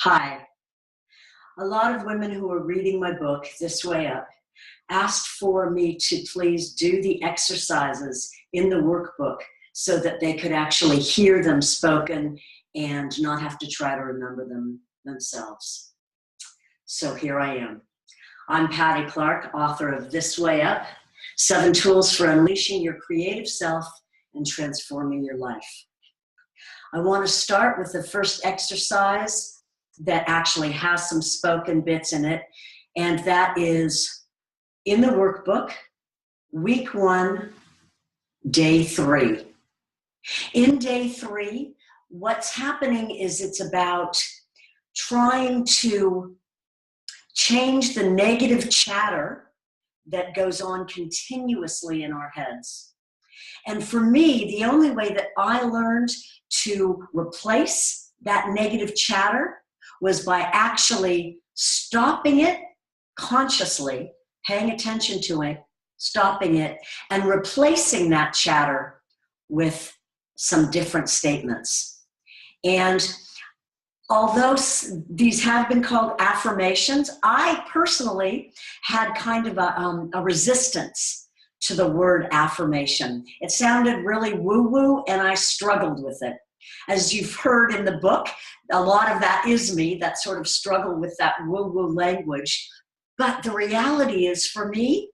Hi. A lot of women who are reading my book, This Way Up, asked for me to please do the exercises in the workbook so that they could actually hear them spoken and not have to try to remember them themselves. So here I am. I'm Patti Clark, author of This Way Up, 7 Tools for Unleashing Your Creative Self and Transforming Your Life. I want to start with the first exercise that actually has some spoken bits in it, and that is in the workbook, week 1, day 3. In day 3, what's happening is it's about trying to change the negative chatter that goes on continuously in our heads. And for me, the only way that I learned to replace that negative chatter was by actually stopping it consciously, paying attention to it, stopping it, and replacing that chatter with some different statements. And although these have been called affirmations, I personally had kind of a resistance to the word affirmation. It sounded really woo-woo, and I struggled with it. As you've heard in the book, a lot of that is me, that sort of struggle with that woo-woo language. But the reality is, for me,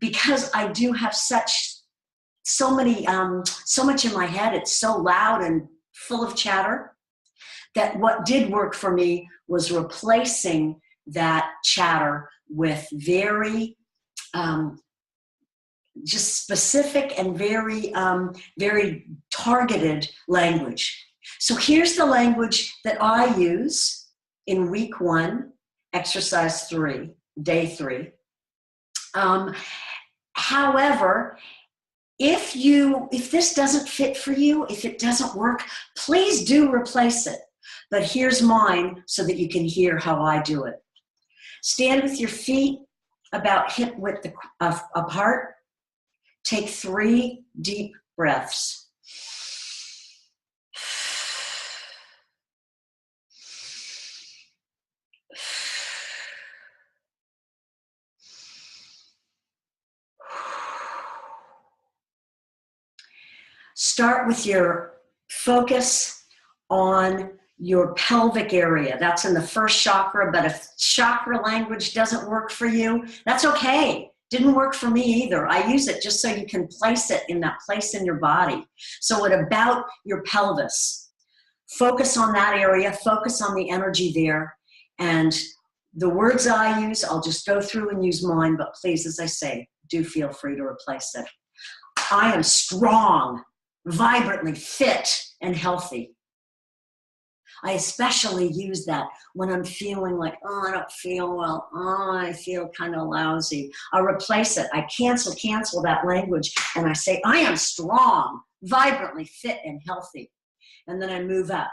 because I do have so much in my head, it's so loud and full of chatter, that what did work for me was replacing that chatter with very just specific and very targeted language. So here's the language that I use in week 1, exercise 3, day 3. However, if this doesn't fit for you, if it doesn't work, please do replace it. But here's mine so that you can hear how I do it. Stand with your feet about hip width apart. Take 3 deep breaths. Start with your focus on your pelvic area. That's in the first chakra, but if chakra language doesn't work for you, that's okay. Didn't work for me either. I use it just so you can place it in that place in your body. So what about your pelvis? Focus on that area, focus on the energy there. And the words I use, I'll just go through and use mine, but please, as I say, do feel free to replace it. I am strong, vibrantly fit, and healthy. I especially use that when I'm feeling like, oh, I don't feel well. Oh, I feel kind of lousy. I replace it. I cancel that language, and I say, I am strong, vibrantly fit, and healthy. And then I move up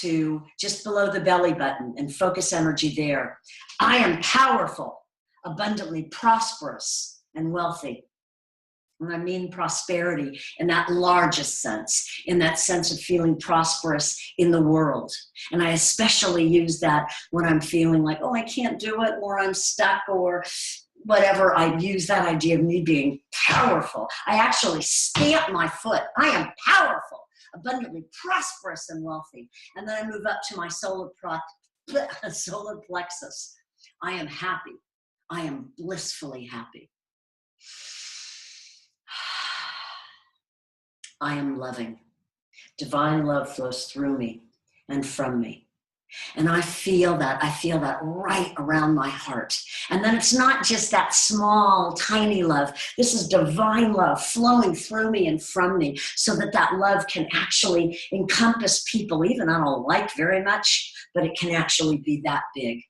to just below the belly button and focus energy there. I am powerful, abundantly prosperous, and wealthy. And I mean prosperity in that largest sense, in that sense of feeling prosperous in the world. And I especially use that when I'm feeling like, oh, I can't do it, or I'm stuck, or whatever. I use that idea of me being powerful. I actually stamp my foot. I am powerful, abundantly prosperous, and wealthy. And then I move up to my solar plexus. I am happy. I am blissfully happy. I am loving. Divine love flows through me and from me. And I feel that right around my heart. And then it's not just that small, tiny love. This is divine love flowing through me and from me, so that love can actually encompass people, even I don't like very much, but it can actually be that big.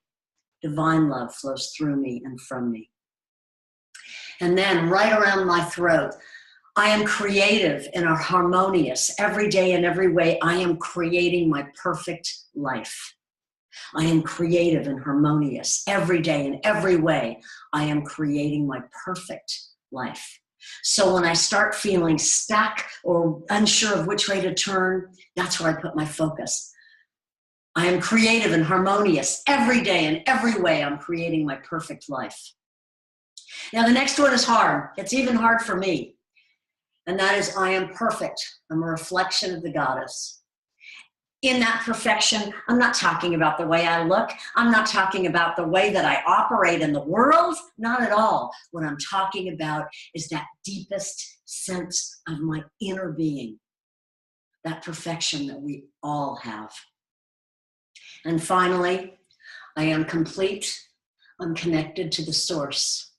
Divine love flows through me and from me. And then right around my throat, I am creative and are harmonious. Every day in every way, I am creating my perfect life. I am creative and harmonious. Every day in every way, I am creating my perfect life. So when I start feeling stuck or unsure of which way to turn, that's where I put my focus. I am creative and harmonious every day and every way. I'm creating my perfect life. Now, the next one is hard. It's even hard for me. And that is, I am perfect. I'm a reflection of the goddess. In that perfection, I'm not talking about the way I look. I'm not talking about the way that I operate in the world. Not at all. What I'm talking about is that deepest sense of my inner being, that perfection that we all have. And finally, I am complete. I'm connected to the source.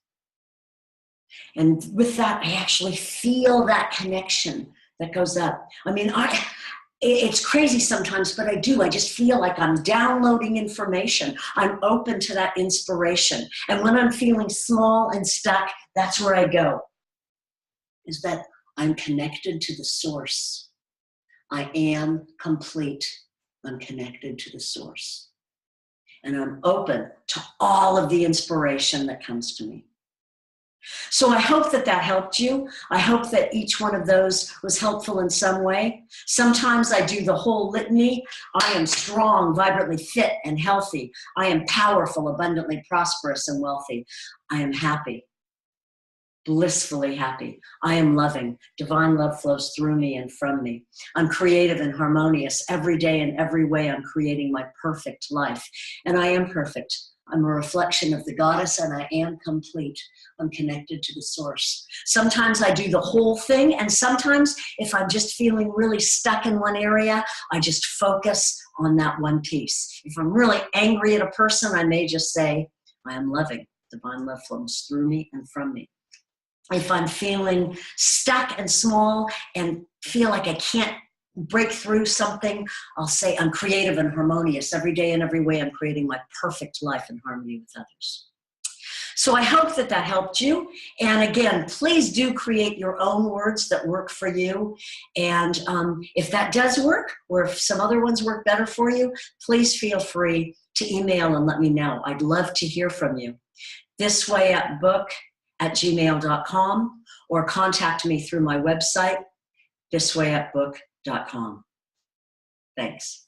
And with that, I actually feel that connection that goes up. I mean, it's crazy sometimes, but I do. I just feel like I'm downloading information. I'm open to that inspiration. And when I'm feeling small and stuck, that's where I go. Is that I'm connected to the source. I am complete. I'm connected to the source. And I'm open to all of the inspiration that comes to me. So I hope that that helped you. I hope that each one of those was helpful in some way. Sometimes I do the whole litany. I am strong, vibrantly fit, and healthy. I am powerful, abundantly prosperous, and wealthy. I am happy, blissfully happy. I am loving. Divine love flows through me and from me. I'm creative and harmonious. Every day in every way, I'm creating my perfect life. And I am perfect. I'm a reflection of the goddess, and I am complete. I'm connected to the source. Sometimes I do the whole thing, and sometimes if I'm just feeling really stuck in one area, I just focus on that one piece. If I'm really angry at a person, I may just say, I am loving. Divine love flows through me and from me. If I'm feeling stuck and small and feel like I can't break through something, I'll say I'm creative and harmonious. Every day in every way, I'm creating my perfect life in harmony with others. So I hope that that helped you. And again, please do create your own words that work for you. And if that does work, or if some other ones work better for you, please feel free to email and let me know. I'd love to hear from you. thiswayupbook@gmail.com, or contact me through my website, thiswayupbook.com. Thanks.